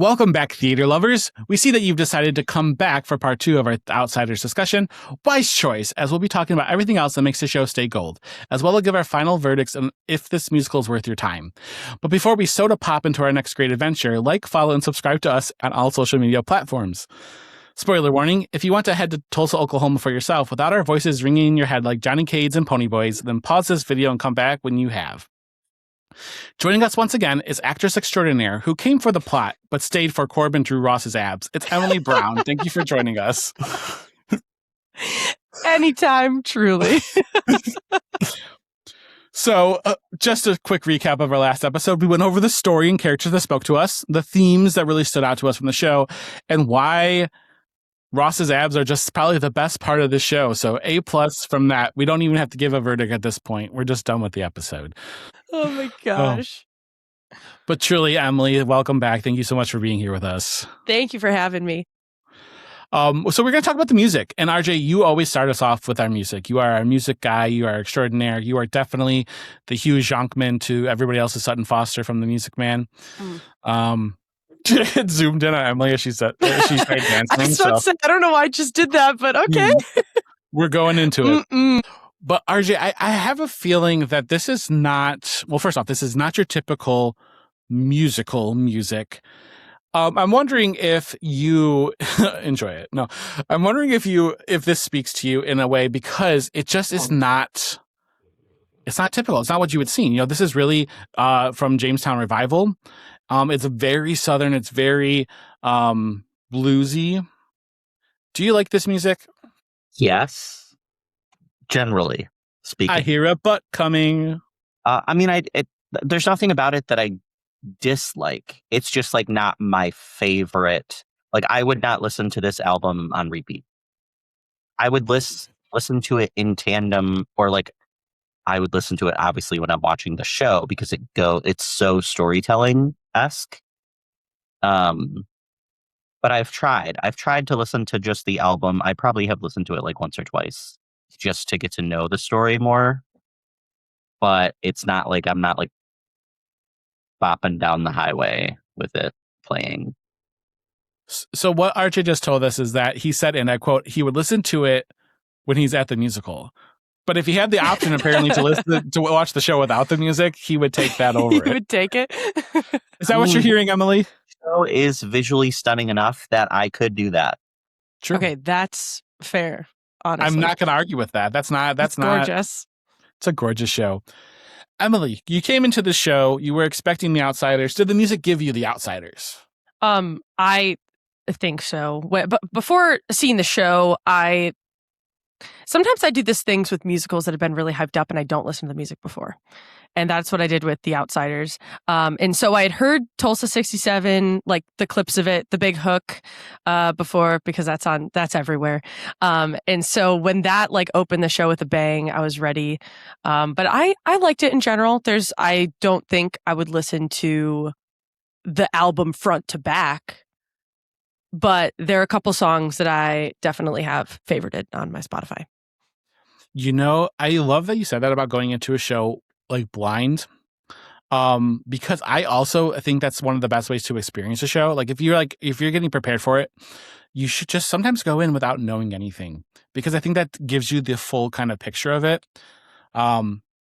Welcome back, theater lovers. We see that you've decided to come back for part 2 of our Outsiders discussion. Wise choice, as we'll be talking about everything else that makes the show stay gold, as well as give our final verdicts on if this musical is worth your time. But before we soda pop into our next great adventure, like, follow, and subscribe to us on all social media platforms. Spoiler warning, if you want to head to Tulsa, Oklahoma for yourself without our voices ringing in your head like Johnny Cades and Pony Boys, then pause this video and come back when you have. Joining us once again is actress extraordinaire who came for the plot but stayed for Corbin Drew Ross's abs. It's Emily Brown. Thank you for joining us. Anytime, truly. So, just a quick recap of our last episode. We went over the story and characters that spoke to us, the themes that really stood out to us from the show, and why Ross's abs are just probably the best part of the show. So A+ from that. We don't even have to give a verdict at this point. We're just done with the episode. Oh my gosh. Oh. But truly, Emily, welcome back. Thank you so much for being here with us. Thank you for having me. So we're going to talk about the music. And RJ, you always start us off with our music. You are our music guy. You are extraordinaire. You are definitely the Hugh Jackman to everybody else's Sutton Foster from The Music Man. It zoomed in on Emily as she said she started dancing. I don't know why I just did that, but okay. We're going into it. But RJ, I have a feeling that this is not, well, first off, this is not your typical musical music. I'm wondering if you enjoy it. No, I'm wondering if this speaks to you in a way, because it just is not, it's not typical. It's not what you would see. You know, this is really from Jamestown Revival. It's very Southern. It's very bluesy. Do you like this music? Yes, generally speaking. I hear a butt coming. I mean, there's nothing about it that I dislike. It's just like not my favorite. Like, I would not listen to this album on repeat. I would listen to it in tandem, or like I would listen to it obviously when I'm watching the show, because it's so storytelling-esque. But I've tried to listen to just the album. I probably have listened to it like once or twice just to get to know the story more. But it's not like I'm not like bopping down the highway with it playing. So what RJ just told us is that he said, and I quote, he would listen to it when he's at the musical. But if he had the option, apparently, to watch the show without the music, he would take that over. He would take it. Is that what you're hearing, Emily? The show is visually stunning enough that I could do that. True. Okay, that's fair. Honestly, I'm not going to argue with that. That's not gorgeous. It's a gorgeous show. Emily, you came into the show. You were expecting the Outsiders. Did the music give you the Outsiders? I think so. But before seeing the show, sometimes I do these things with musicals that have been really hyped up and I don't listen to the music before. And that's what I did with The Outsiders. And so I had heard Tulsa 67, like the clips of it, the big hook before, because that's everywhere. And so when that like opened the show with a bang, I was ready. But I liked it in general. I don't think I would listen to the album front to back. But there are a couple songs that I definitely have favorited on my Spotify. You know, I love that you said that about going into a show like blind, because I also think that's one of the best ways to experience a show. Like if you're getting prepared for it, you should just sometimes go in without knowing anything, because I think that gives you the full kind of picture of it.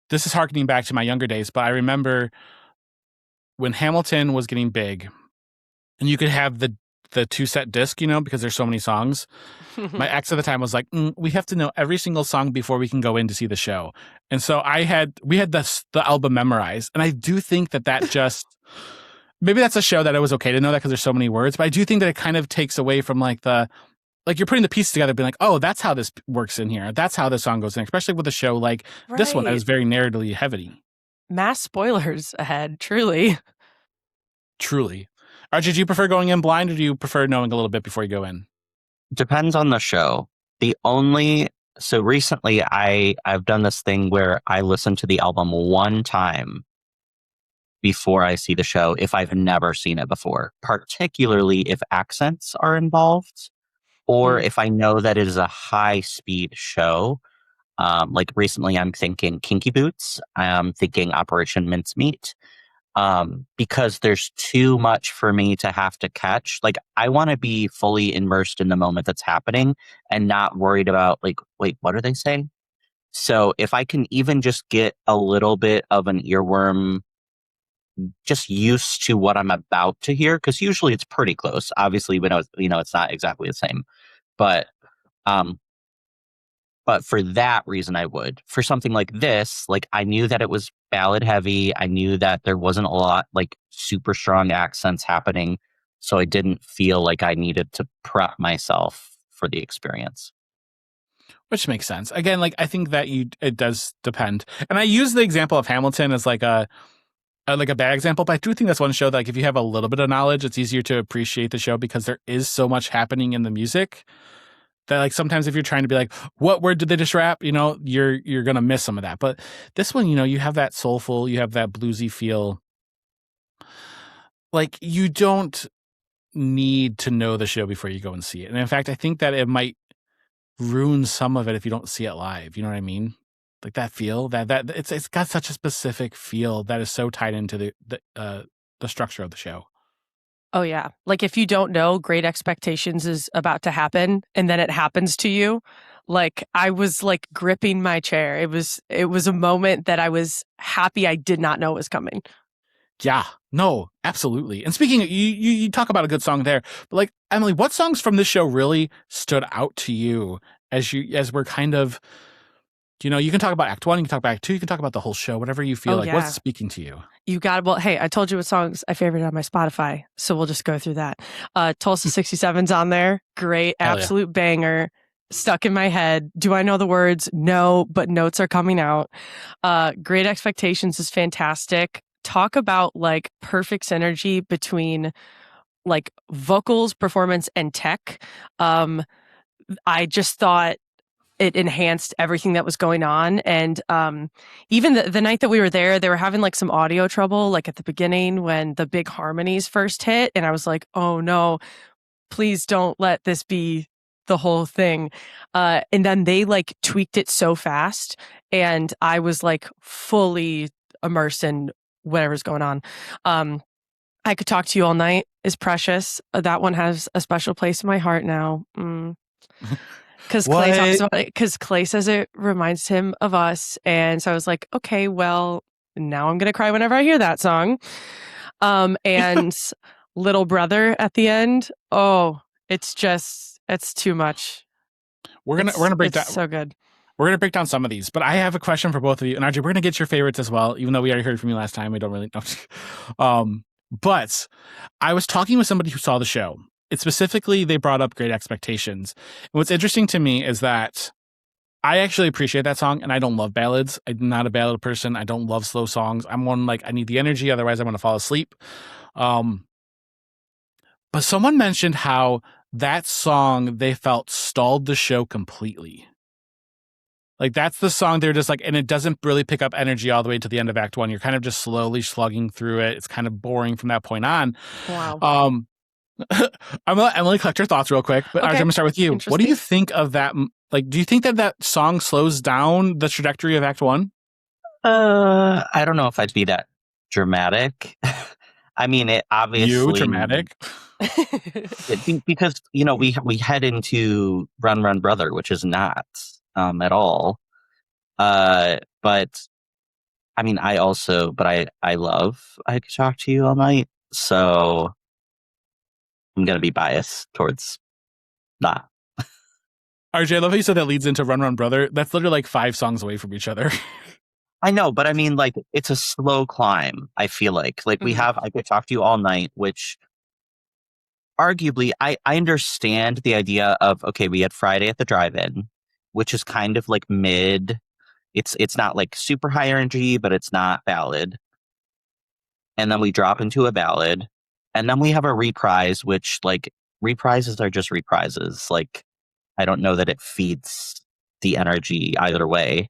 This is harkening back to my younger days, but I remember when Hamilton was getting big, and you could have the 2-set disc, you know, because there's so many songs. My ex at the time was like, we have to know every single song before we can go in to see the show. And so we had the album memorized. And I do think that just, maybe that's a show that it was okay to know that because there's so many words, but I do think that it kind of takes away from like you're putting the pieces together, being like, oh, that's how this works in here. That's how the song goes in, especially with a show like this one that is very narratively heavy. Mass spoilers ahead, truly. Truly. RJ, do you prefer going in blind, or do you prefer knowing a little bit before you go in? Depends on the show. So recently I've done this thing where I listen to the album one time before I see the show if I've never seen it before, particularly if accents are involved, or if I know that it is a high-speed show. Like recently I'm thinking Kinky Boots. I'm thinking Operation Mincemeat. because there's too much for me to have to catch. Like, I want to be fully immersed in the moment that's happening and not worried about, like, wait, what are they saying? So if I can even just get a little bit of an earworm, just used to what I'm about to hear, because usually it's pretty close. Obviously, when it's not exactly the same, but um, but for that reason, I would. For something like this, like, I knew that it was ballad heavy. I knew that there wasn't a lot like super strong accents happening, so I didn't feel like I needed to prep myself for the experience. Which makes sense. Again, like I think that it does depend. And I use the example of Hamilton as like a bad example, but I do think that's one show that, like, if you have a little bit of knowledge, it's easier to appreciate the show because there is so much happening in the music that, like, sometimes if you're trying to be like, what word did they just rap? You're gonna miss some of that. But this one, you have that soulful, you have that bluesy feel. Like, you don't need to know the show before you go and see it. And in fact, I think that it might ruin some of it if you don't see it live. You know what I mean? Like that feel that it's got such a specific feel that is so tied into the structure of the show. Oh yeah. Like if you don't know Great Expectations is about to happen and then it happens to you, like I was like gripping my chair. It was a moment that I was happy I did not know was coming. Yeah. No, absolutely. And speaking of, you talk about a good song there, but like, Emily, what songs from this show really stood out to you as we're kind of, you can talk about Act 1, you can talk about Act 2, you can talk about the whole show, whatever you feel like. What's speaking to you? You got it. Well, hey, I told you what songs I favorited on my Spotify, so we'll just go through that. Tulsa 67's on there. Great, absolute banger. Stuck in my head. Do I know the words? No, but notes are coming out. Great Expectations is fantastic. Talk about like perfect synergy between like vocals, performance, and tech. I just thought it enhanced everything that was going on. And even the night that we were there, they were having like some audio trouble, like at the beginning when the big harmonies first hit. And I was like, oh no, please don't let this be the whole thing. And then they like tweaked it so fast. And I was like fully immersed in whatever's going on. I Could Talk to You All Night is precious. That one has a special place in my heart now. Because Clay talks about it, because Clay says it reminds him of us. And so I was like, okay, well, now I'm going to cry whenever I hear that song. And Little Brother at the end. Oh, it's too much. We're gonna break down. So good. We're gonna break down some of these, but I have a question for both of you. And RJ, we're gonna get your favorites as well, even though we already heard from you last time. We don't really know. But I was talking with somebody who saw the show. It's specifically, they brought up Great Expectations. And what's interesting to me is that I actually appreciate that song, and I don't love ballads. I'm not a ballad person. I don't love slow songs. I'm one like, I need the energy, otherwise I'm going to fall asleep. But someone mentioned how that song they felt stalled the show completely. Like that's the song they're just like, and it doesn't really pick up energy all the way to the end of Act 1. You're kind of just slowly slugging through it. It's kind of boring from that point on. Wow. I'm gonna let Emily collect her thoughts real quick, but okay. I'm gonna start with you. What do you think of that? Like, do you think that song slows down the trajectory of Act 1? I don't know if I'd be that dramatic. I mean, it obviously you dramatic because we head into Run Run Brother, which is not at all. But I mean, I love I Could Talk to You All Night, so I'm going to be biased towards that. RJ, I love how you said that leads into Run Run Brother. That's literally like 5 songs away from each other. I know, but I mean, like, it's a slow climb, I feel like. Like, we have I Could Talk to You All Night, which arguably, I understand the idea of, okay, we had Friday at the Drive-In, which is kind of like mid. It's not like super high energy, but it's not ballad. And then we drop into a ballad. And then we have a reprise, which, like, reprises are just reprises. Like, I don't know that it feeds the energy either way.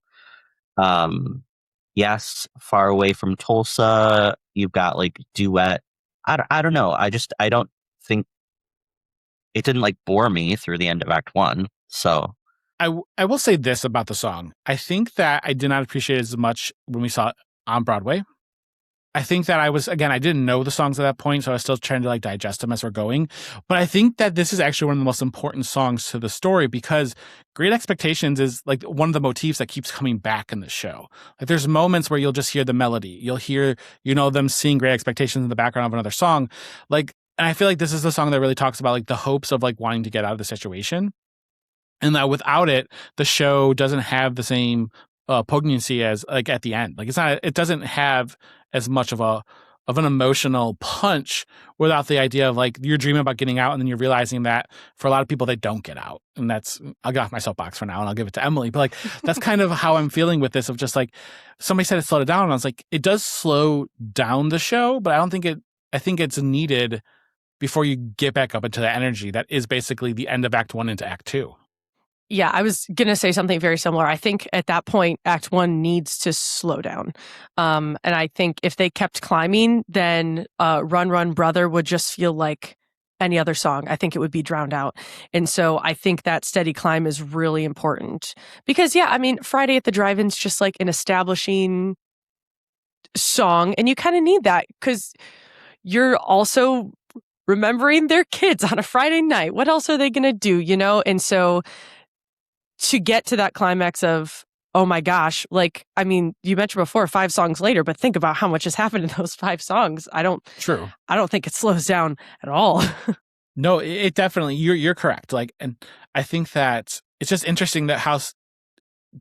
Yes, Far Away from Tulsa. You've got, like, Duet. I don't know. I don't think it didn't, like, bore me through the end of Act 1. So I will say this about the song. I think that I did not appreciate it as much when we saw it on Broadway. I think that I didn't know the songs at that point, so I was still trying to like digest them as we're going. But I think that this is actually one of the most important songs to the story because Great Expectations is like one of the motifs that keeps coming back in the show. Like there's moments where you'll just hear the melody. You'll hear, them sing Great Expectations in the background of another song. Like, and I feel like this is the song that really talks about like the hopes of like wanting to get out of the situation. And that without it, the show doesn't have the same poignancy as like at the end. Like it doesn't have as much of an emotional punch without the idea of like you're dreaming about getting out and then you're realizing that for a lot of people they don't get out. And I'll get off my soapbox for now and I'll give it to Emily. But like that's kind of how I'm feeling with this of just like somebody said it slowed it down and I was like, it does slow down the show, but I think it's needed before you get back up into the energy that is basically the end of Act 1 into Act 2. Yeah, I was going to say something very similar. I think at that point, Act 1 needs to slow down. And I think if they kept climbing, then Run, Run, Brother would just feel like any other song. I think it would be drowned out. And so I think that steady climb is really important. Because, yeah, I mean, Friday at the Drive-In's just like an establishing song. And you kind of need that because you're also remembering their kids on a Friday night. What else are they going to do, And so to get to that climax of, oh my gosh, like, I mean, you mentioned before 5 songs later, but think about how much has happened in those 5 songs. I don't think it slows down at all. No, it definitely, you're correct. Like, and I think that it's just interesting that how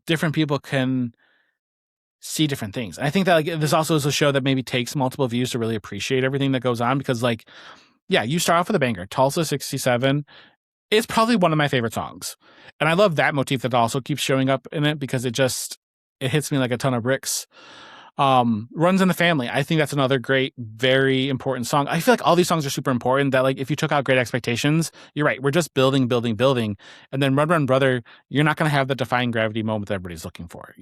different people can see different things. And I think that like this also is a show that maybe takes multiple views to really appreciate everything that goes on because like, yeah, you start off with a banger, Tulsa 67. It's probably one of my favorite songs. And I love that motif that also keeps showing up in it because it hits me like a ton of bricks. Runs in the Family. I think that's another great, very important song. I feel like all these songs are super important that like if you took out Great Expectations, you're right. We're just building. And then Run, Run, Brother, you're not going to have the defying gravity moment that everybody's looking for,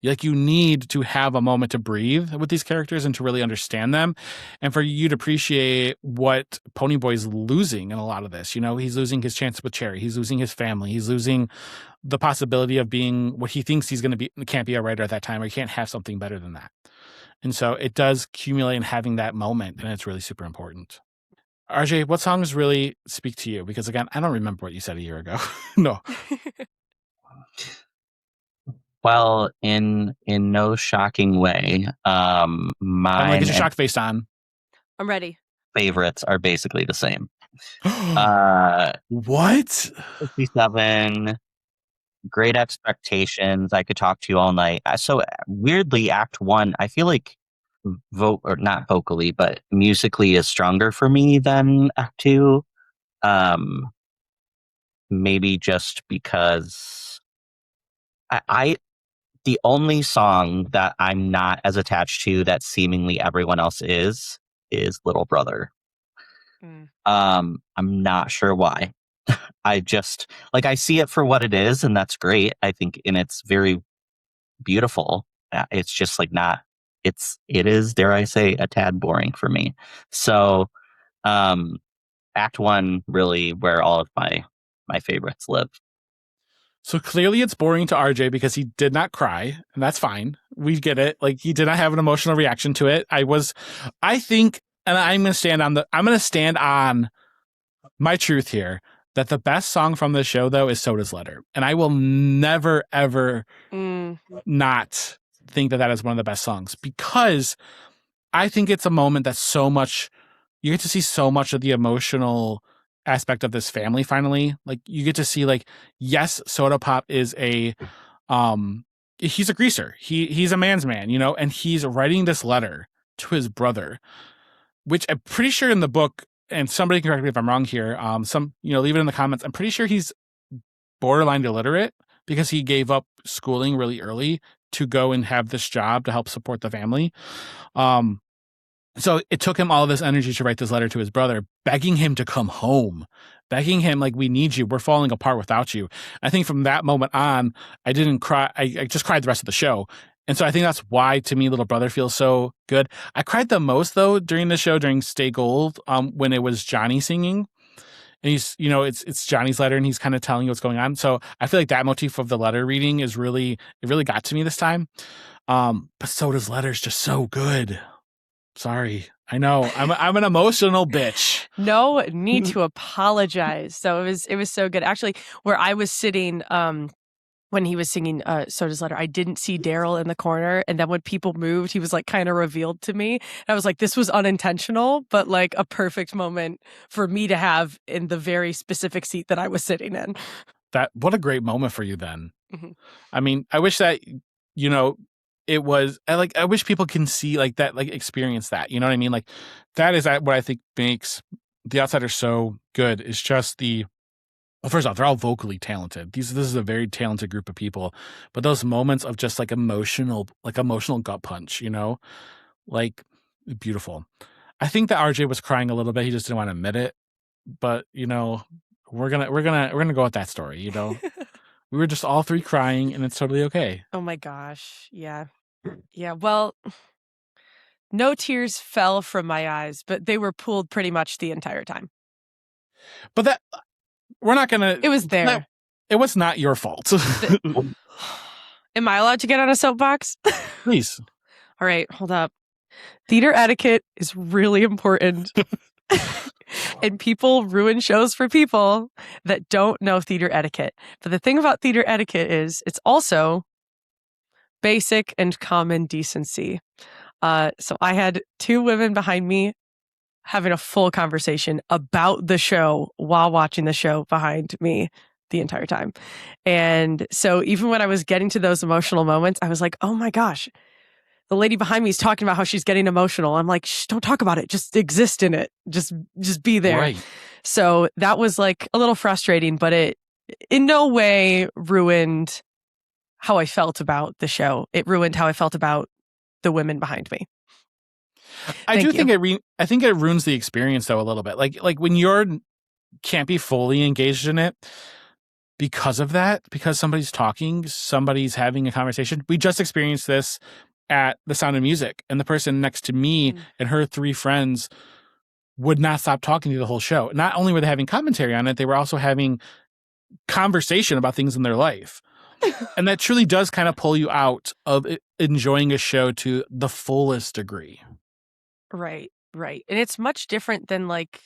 Like you need to have a moment to breathe with these characters and to really understand them. And for you to appreciate what Ponyboy's losing in a lot of this. He's losing his chance with Cherry. He's losing his family. He's losing the possibility of being what he thinks he's going to be. Can't be a writer at that time or he can't have something better than that. And so it does accumulate in having that moment. And it's really super important. RJ, what songs really speak to you? Because again, I don't remember what you said a year ago. No. Well, in no shocking way, I'm like, get your shock face on. I'm ready. Favorites are basically the same. What? 57, Great Expectations. I could talk to you all night. So weirdly, Act 1, I feel like or not vocally, but musically is stronger for me than Act 2. Maybe just because the only song that I'm not as attached to that seemingly everyone else is Little Brother. I'm not sure why. I just like I see it for what it is, and that's great. I think, and it's very beautiful. It's just like it is, dare I say, a tad boring for me. So, Act 1 really where all of my favorites live. So clearly it's boring to RJ because he did not cry, and that's fine. We get it. Like he did not have an emotional reaction to it. I think, and I'm going to stand on my truth here, that the best song from this show though is Soda's Letter. And I will never, ever not think that is one of the best songs because I think it's a moment that's so much, you get to see so much of the emotional aspect of this family finally. Like you get to see like, yes, Soda Pop is he's a greaser. He's a man's man, and he's writing this letter to his brother, which I'm pretty sure in the book, and somebody can correct me if I'm wrong here, leave it in the comments. I'm pretty sure he's borderline illiterate because he gave up schooling really early to go and have this job to help support the family. So it took him all of this energy to write this letter to his brother, begging him to come home, begging him like, we need you. We're falling apart without you. I think from that moment on, I didn't cry. I just cried the rest of the show. And so I think that's why, to me, Little Brother feels so good. I cried the most, though, during the show, during Stay Gold, when it was Johnny singing. And he's, it's Johnny's letter, and he's kind of telling you what's going on. So I feel like that motif of the letter reading it really got to me this time. But Soda's letter is just so good. Sorry. I know. I'm an emotional bitch. No need to apologize. So it was so good. Actually, where I was sitting when he was singing Soda's Letter, I didn't see Daryl in the corner. And then when people moved, he was like kind of revealed to me. And I was like, this was unintentional, but like a perfect moment for me to have in the very specific seat that I was sitting in. What a great moment for you then. Mm-hmm. I mean, I wish that, you know, it was I wish people can see like that, like experience that, you know what I mean? Like that is what I think makes The Outsiders so good. Is just well, first off, they're all vocally talented. This is a very talented group of people, but those moments of just like emotional gut punch, you know, like beautiful. I think that RJ was crying a little bit. He just didn't want to admit it, but you know, we're gonna go with that story. You know, we were just all three crying, and it's totally okay. Oh my gosh, yeah. Well, no tears fell from my eyes, but they were pooled pretty much the entire time. But that. We're not gonna. It was there. It was not your fault. Am I allowed to get on a soapbox? Please. All right, hold up. Theater etiquette is really important. And people ruin shows for people that don't know theater etiquette. But the thing about theater etiquette is it's also basic and common decency. So I had two women behind me having a full conversation about the show while watching the show behind me the entire time. And so even when I was getting to those emotional moments, I was like, oh my gosh, the lady behind me is talking about how she's getting emotional. I'm like, shh, don't talk about it. Just exist in it. Just be there. Right. So that was like a little frustrating, but it in no way ruined how I felt about the show. It ruined how I felt about the women behind me. I think it ruins the experience though a little bit. Like when you're can't be fully engaged in it because of that, because somebody's talking, somebody's having a conversation. We just experienced this at The Sound of Music, and the person next to me and her three friends would not stop talking to the whole show. Not only were they having commentary on it, they were also having conversation about things in their life. And that truly does kind of pull you out of enjoying a show to the fullest degree. Right. And it's much different than like,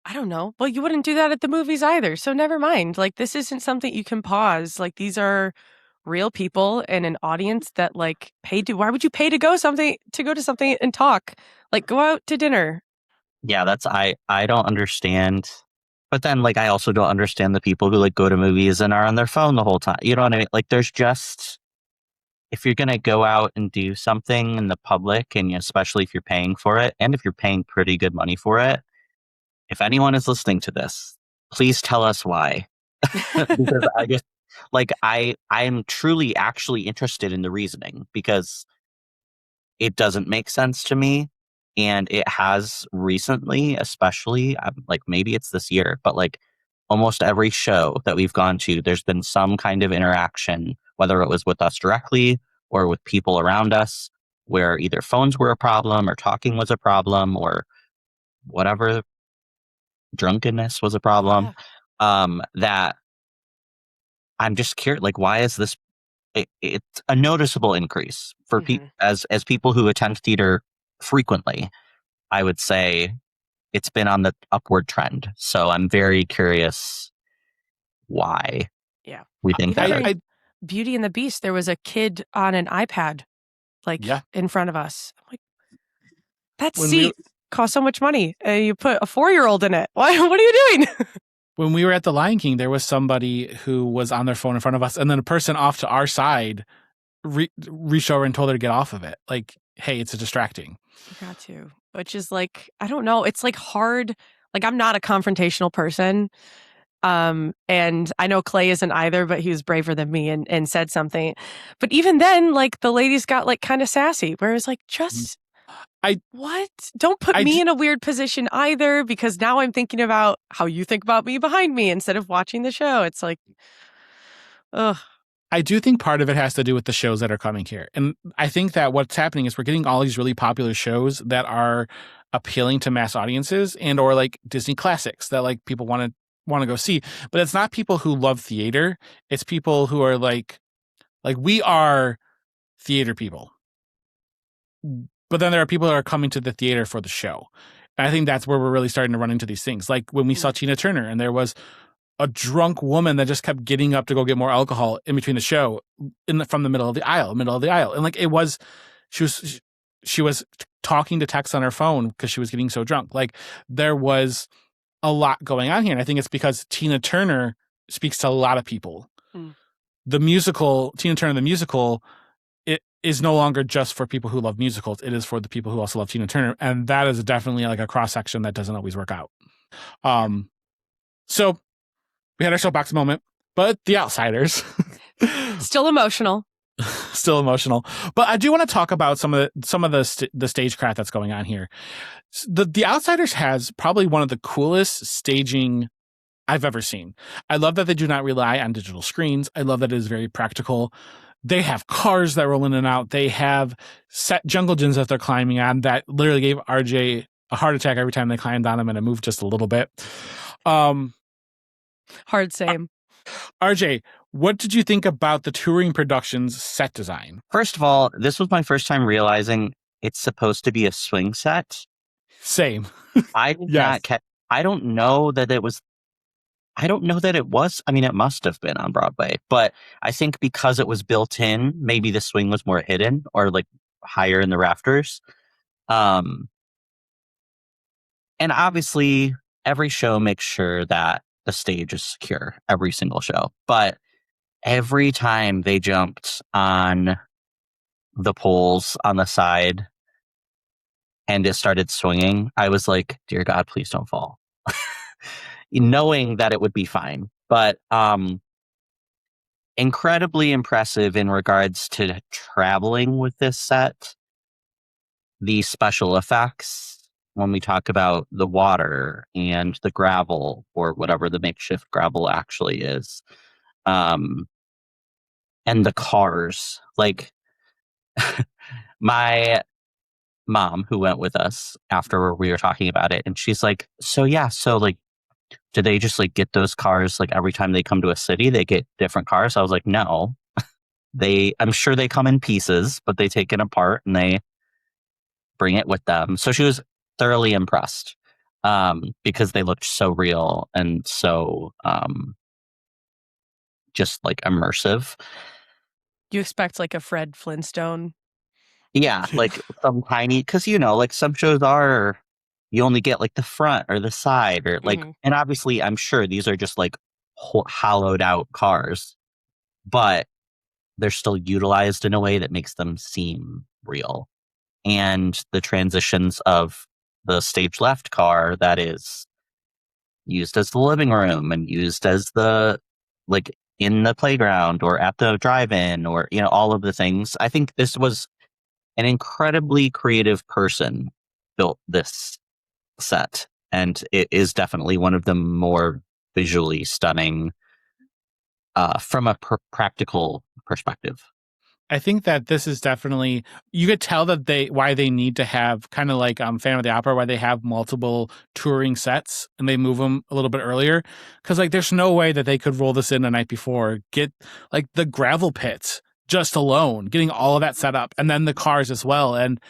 I don't know. Well, you wouldn't do that at the movies either. So never mind. Like, this isn't something you can pause. Like, these are real people and an audience that like paid to. Why would you pay to go to something and talk? Like, go out to dinner. Yeah, I don't understand. But then like I also don't understand the people who like go to movies and are on their phone the whole time. You know what I mean? Like there's just, if you're gonna go out and do something in the public, and especially if you're paying for it, and if you're paying pretty good money for it, if anyone is listening to this, please tell us why. Because I just like I am truly actually interested in the reasoning, because it doesn't make sense to me. And it has recently, especially, like maybe it's this year, but like almost every show that we've gone to, there's been some kind of interaction, whether it was with us directly or with people around us, where either phones were a problem or talking was a problem or whatever, drunkenness was a problem. Yeah. That I'm just curious, like, why is this? It's a noticeable increase for people as people who attend theater frequently. I would say it's been on the upward trend. So I'm very curious why. Yeah, we think that. Beauty and the Beast, there was a kid on an iPad, like in front of us. I'm like, that seat cost so much money, and you put a 4-year-old in it. What are you doing? When we were at The Lion King, there was somebody who was on their phone in front of us, and then a person off to our side reached over and told her to get off of it. Like, hey, it's distracting. You got to. Which is like, I don't know. It's like hard. Like, I'm not a confrontational person. And I know Clay isn't either, but he was braver than me and said something. But even then, like, the ladies got like kind of sassy, where it was like, what? Don't put me in a weird position either, because now I'm thinking about how you think about me behind me instead of watching the show. It's like, ugh. I do think part of it has to do with the shows that are coming here. And I think that what's happening is we're getting all these really popular shows that are appealing to mass audiences and or like Disney classics that like people want to go see. But it's not people who love theater. It's people who are like we are theater people. but then there are people that are coming to the theater for the show. And I think that's where we're really starting to run into these things. Like when we saw Tina Turner and there was a drunk woman that just kept getting up to go get more alcohol in between the show from the middle of the aisle. And like she was talking to text on her phone because she was getting so drunk. Like there was a lot going on here. And I think it's because Tina Turner speaks to a lot of people. The musical, Tina Turner, the musical, it is no longer just for people who love musicals. It is for the people who also love Tina Turner. And that is definitely like a cross section that doesn't always work out. So we had our soapbox moment, but The Outsiders. Still emotional. Still emotional. But I do want to talk about some of the stagecraft that's going on here. The Outsiders has probably one of the coolest staging I've ever seen. I love that they do not rely on digital screens. I love that it is very practical. They have cars that roll in and out. They have set jungle gyms that they're climbing on that literally gave RJ a heart attack every time they climbed on them, and it moved just a little bit. Hard same. RJ, what did you think about the touring production's set design? First of all, this was my first time realizing it's supposed to be a swing set. Same. I did not catch. I don't know that it was. I mean, it must have been on Broadway, but I think because it was built in, maybe the swing was more hidden or like higher in the rafters. And obviously, every show makes sure that the stage is secure, every single show. But every time they jumped on the poles on the side and it started swinging, I was like, dear God, please don't fall. Knowing that it would be fine. But incredibly impressive in regards to traveling with this set. The special effects, when we talk about the water and the gravel, or whatever the makeshift gravel actually is, and the cars. Like, my mom, who went with us after we were talking about it, and she's like, so like, do they just like get those cars like every time they come to a city, they get different cars? I was like, no. I'm sure they come in pieces, but they take it apart and they bring it with them. So she was thoroughly impressed because they looked so real and so just like immersive. You expect like a Fred Flintstone? Yeah, like some tiny, because like some shows are, you only get like the front or the side or like, and obviously I'm sure these are just like hollowed out cars, but they're still utilized in a way that makes them seem real. And the transitions of the stage left car that is used as the living room and used as the, like, in the playground or at the drive-in or, all of the things. I think this was an incredibly creative person built this set, and it is definitely one of the more visually stunning from a practical perspective. I think that this is definitely, you could tell that why they need to have kind of like Phantom of the Opera, why they have multiple touring sets and they move them a little bit earlier. Because like there's no way that they could roll this in the night before, get like the gravel pits just alone, getting all of that set up, and then the cars as well. And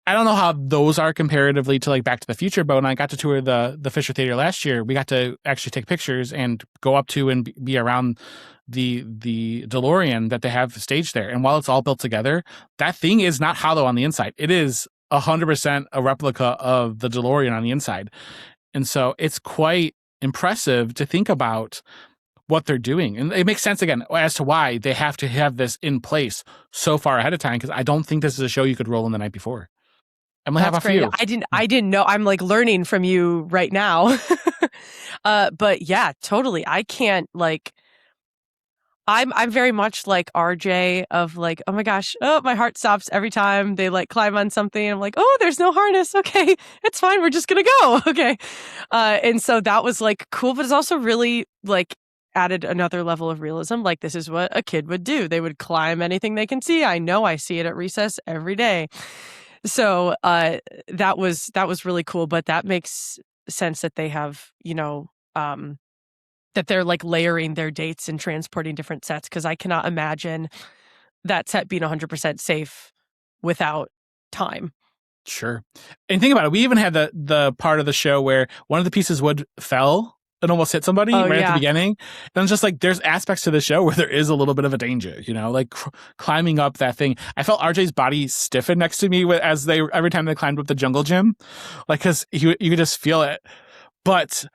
I don't know how those are comparatively to like Back to the Future, but when I got to tour the Fisher Theater last year, we got to actually take pictures and go up to and be around the DeLorean that they have staged there. And while it's all built together, that thing is not hollow on the inside. It is 100% a replica of the DeLorean on the inside. And so it's quite impressive to think about what they're doing. And it makes sense again as to why they have to have this in place so far ahead of time, because I don't think this is a show you could roll in the night before. I'm gonna have a few. I didn't know. I'm like learning from you right now. But yeah, totally. I can't like. I'm very much like RJ of like, oh my gosh, my heart stops every time they like climb on something. I'm like, oh, there's no harness. Okay, it's fine. We're just gonna go. Okay, and so that was like cool, but it's also really like added another level of realism. Like this is what a kid would do. They would climb anything they can see. I know. I see it at recess every day. So that was really cool, but that makes sense that they have, that they're like layering their dates and transporting different sets, because I cannot imagine that set being 100% safe without time. Sure. And think about it. We even had the part of the show where one of the pieces of wood fell and almost hit somebody right at the beginning. And it's just like there's aspects to the show where there is a little bit of a danger, like climbing up that thing. I felt RJ's body stiffen next to me every time they climbed up the jungle gym, like because you could just feel it. But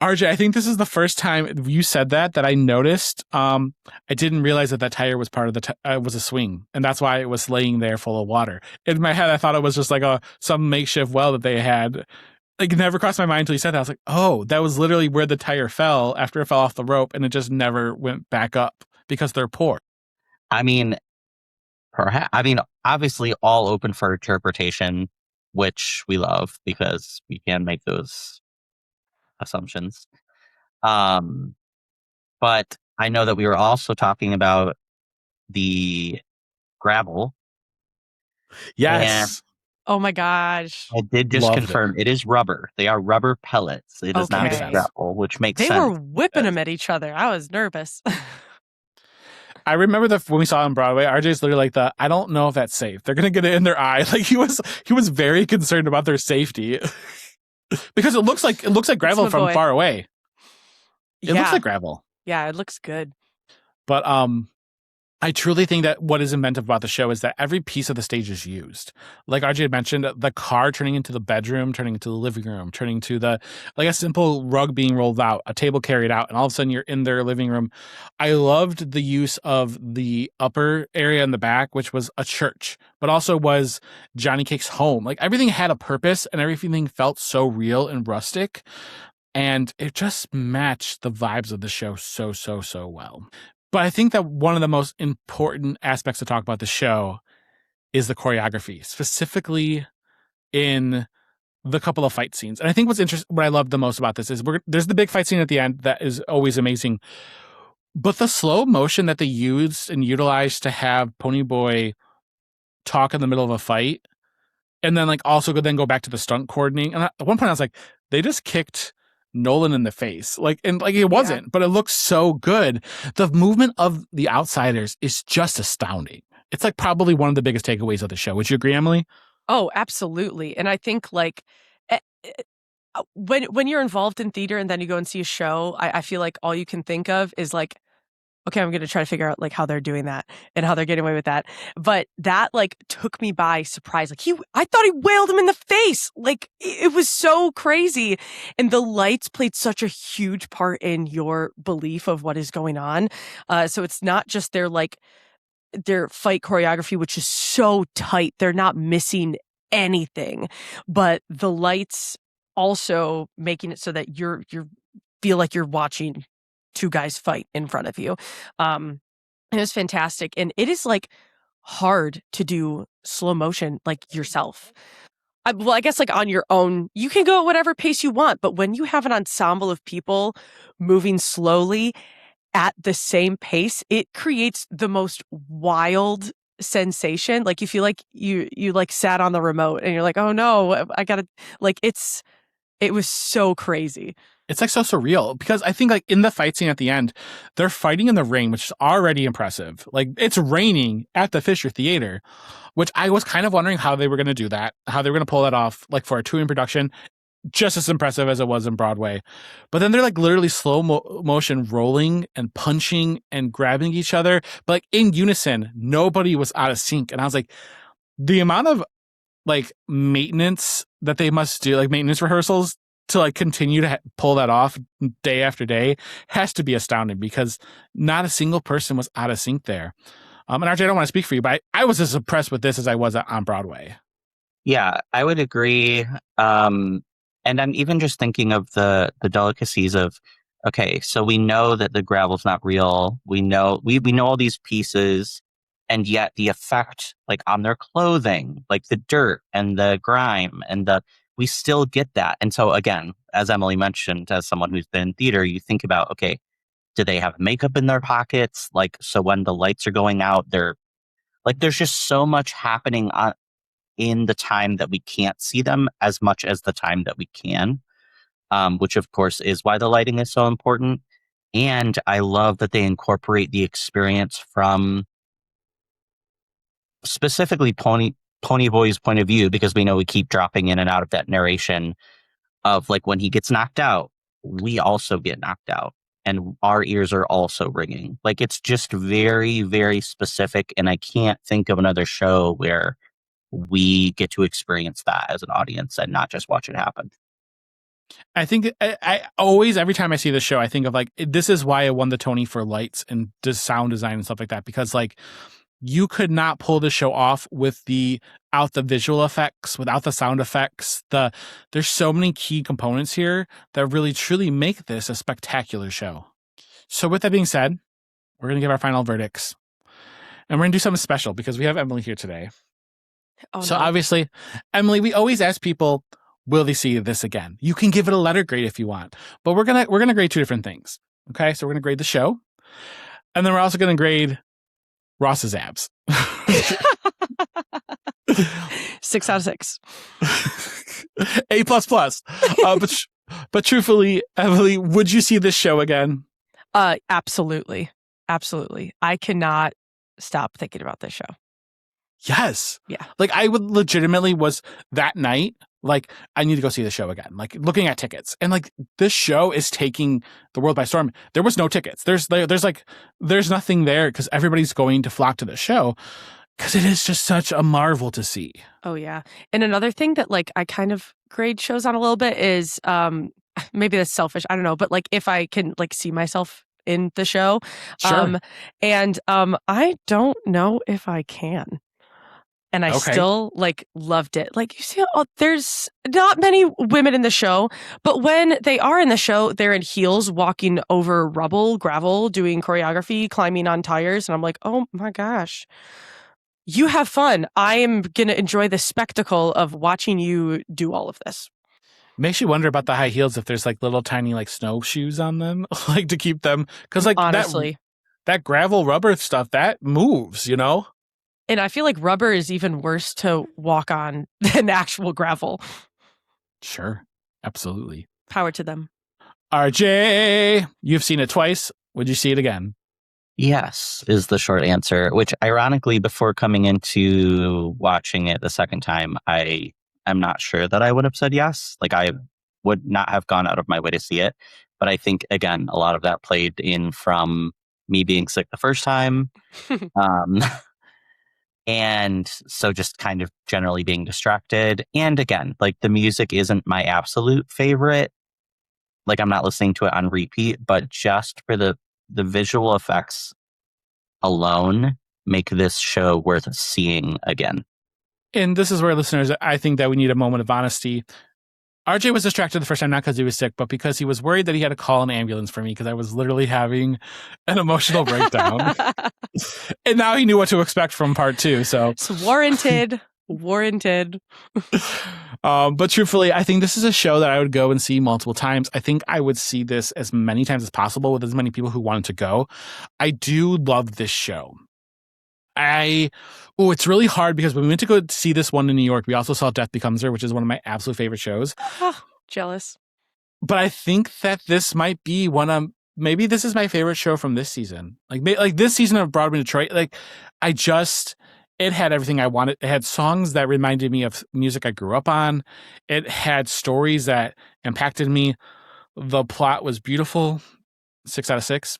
RJ, I think this is the first time you said that I noticed. I didn't realize that tire was part of was a swing, and that's why it was laying there full of water. In my head, I thought it was just like some makeshift well that they had. Like, it never crossed my mind until you said that. I was like, oh, that was literally where the tire fell after it fell off the rope, and it just never went back up because they're poor. I mean, obviously all open for interpretation, which we love because we can make those assumptions. But I know that we were also talking about the gravel. Yes. Oh my gosh. I did just confirm it is rubber. They are rubber pellets. It is not gravel, which makes sense. They were whipping them at each other. I was nervous. I remember when we saw it on Broadway, RJ's literally like I don't know if that's safe. They're gonna get it in their eye. Like he was very concerned about their safety. Because it looks like gravel from far away. It looks like gravel. Yeah, it looks good. But I truly think that what is inventive about the show is that every piece of the stage is used. Like RJ had mentioned, the car turning into the bedroom, turning into the living room, turning to a simple rug being rolled out, a table carried out, and all of a sudden you're in their living room. I loved the use of the upper area in the back, which was a church, but also was Johnny Cake's home. Like everything had a purpose and everything felt so real and rustic. And it just matched the vibes of the show so, so, so well. But I think that one of the most important aspects to talk about the show is the choreography, specifically in the couple of fight scenes. And I think what I love the most about this is there's the big fight scene at the end that is always amazing. But the slow motion that they used and utilized to have Ponyboy talk in the middle of a fight, and then also go back to the stunt coordinating. And at one point I was like, they just kicked Nolan in the face. It wasn't, but it looks so good. The movement of the outsiders is just astounding. It's probably one of the biggest takeaways of the show. Would you agree, Emily? Oh, absolutely. And I think when you're involved in theater and then you go and see a show, I feel like all you can think of is okay, I'm going to try to figure out how they're doing that and how they're getting away with that. But that took me by surprise. I thought he wailed him in the face. It was so crazy. And the lights played such a huge part in your belief of what is going on. So it's not just their fight choreography, which is so tight. They're not missing anything, but the lights also making it so that you feel like you're watching two guys fight in front of you. It was fantastic. And it is hard to do slow motion yourself. I guess on your own, you can go at whatever pace you want. But when you have an ensemble of people moving slowly at the same pace, it creates the most wild sensation. You feel like you sat on the remote and you're like, oh no, I gotta it was so crazy. It's so surreal because I think in the fight scene at the end, they're fighting in the rain, which is already impressive. It's raining at the Fisher Theater, which I was kind of wondering how they were going to do that, how they were going to pull that off, for a touring production, just as impressive as it was in Broadway. But then they're literally slow motion rolling and punching and grabbing each other, but in unison, nobody was out of sync. And I was like, the amount of maintenance that they must do, maintenance rehearsals to continue to pull that off day after day has to be astounding because not a single person was out of sync there. And RJ, I don't want to speak for you, but I was as impressed with this as I was on Broadway. Yeah, I would agree. And I'm even just thinking of the delicacies of, okay, so we know that the gravel's not real. We know all these pieces, and yet the effect on their clothing, the dirt and the grime and we still get that. And so again, as Emily mentioned, as someone who's been in theater, you think about, okay, do they have makeup in their pockets? So when the lights are going out, they're there's just so much happening in the time that we can't see them as much as the time that we can, which of course is why the lighting is so important. And I love that they incorporate the experience from specifically Ponyboy's point of view, because we know we keep dropping in and out of that narration of like when he gets knocked out, we also get knocked out and our ears are also ringing. Like it's just very, very specific. And I can't think of another show where we get to experience that as an audience and not just watch it happen. I think I always, every time I see this show, I think of like, this is why I won the Tony for lights and sound design and stuff like that. Because like, you could not pull the show off without the visual effects, without the sound effects. There's so many key components here that really truly make this a spectacular show. So with that being said, we're going to give our final verdicts. And we're going to do something special because we have Emily here today. Oh, so no. obviously, Emily, we always ask people, will they see this again? You can give it a letter grade if you want. But we're gonna grade two different things. Okay, so we're going to grade the show. And then we're also going to grade Ross's abs. 6 out of 6. A++. But truthfully, Emily, would you see this show again? Absolutely. Absolutely. I cannot stop thinking about this show. Yes. Yeah. Like I would legitimately was that night, like I need to go see the show again, like looking at tickets. And like this show is taking the world by storm. There was no tickets. There's nothing there because everybody's going to flock to the show because it is just such a marvel to see. Oh yeah. And another thing that like I kind of grade shows on a little bit is maybe that's selfish, I don't know, but like if I can like see myself in the show. Sure. I don't know if I can. And I still like loved it. Like you see, there's not many women in the show, but when they are in the show, they're in heels, walking over gravel, doing choreography, climbing on tires. And I'm like, oh my gosh, you have fun. I am going to enjoy the spectacle of watching you do all of this. Makes you wonder about the high heels, if there's like little tiny like snowshoes on them, like to keep them. Because like honestly, that gravel rubber stuff, that moves, you know? And I feel like rubber is even worse to walk on than actual gravel. Sure. Absolutely. Power to them. RJ, you've seen it twice. Would you see it again? Yes, is the short answer, which ironically, before coming into watching it the second time, I am not sure that I would have said yes. Like I would not have gone out of my way to see it. But I think, again, a lot of that played in from me being sick the first time. And so just kind of generally being distracted. And again, like the music isn't my absolute favorite. Like I'm not listening to it on repeat, but just for the visual effects alone make this show worth seeing again. And this is where, listeners, I think that we need a moment of honesty. RJ was distracted the first time, not because he was sick, but because he was worried that he had to call an ambulance for me because I was literally having an emotional breakdown. And now he knew what to expect from part 2. So it's warranted. But truthfully, I think this is a show that I would go and see multiple times. I think I would see this as many times as possible with as many people who wanted to go. I do love this show. It's really hard because when we went to go see this one in New York, we also saw Death Becomes Her, which is one of my absolute favorite shows. Jealous. But I think that this might be maybe this is my favorite show from this season. Like this season of Broadway Detroit, like it had everything I wanted. It had songs that reminded me of music I grew up on. It had stories that impacted me. The plot was beautiful. 6 out of 6.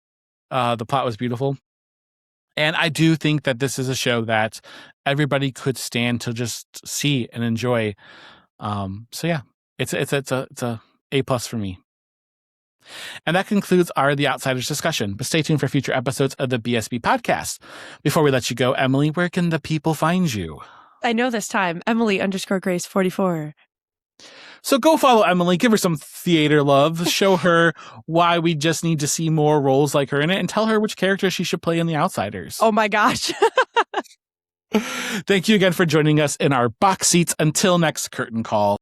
The plot was beautiful. And I do think that this is a show that everybody could stand to just see and enjoy. So yeah, it's a A+ for me. And that concludes our The Outsiders discussion. But stay tuned for future episodes of the BSB Podcast. Before we let you go, Emily, where can the people find you? I know this time. Emily_Grace44. So go follow Emily, give her some theater love, show her why we just need to see more roles like her in it, and tell her which character she should play in The Outsiders. Oh my gosh. Thank you again for joining us in our box seats. Until next curtain call.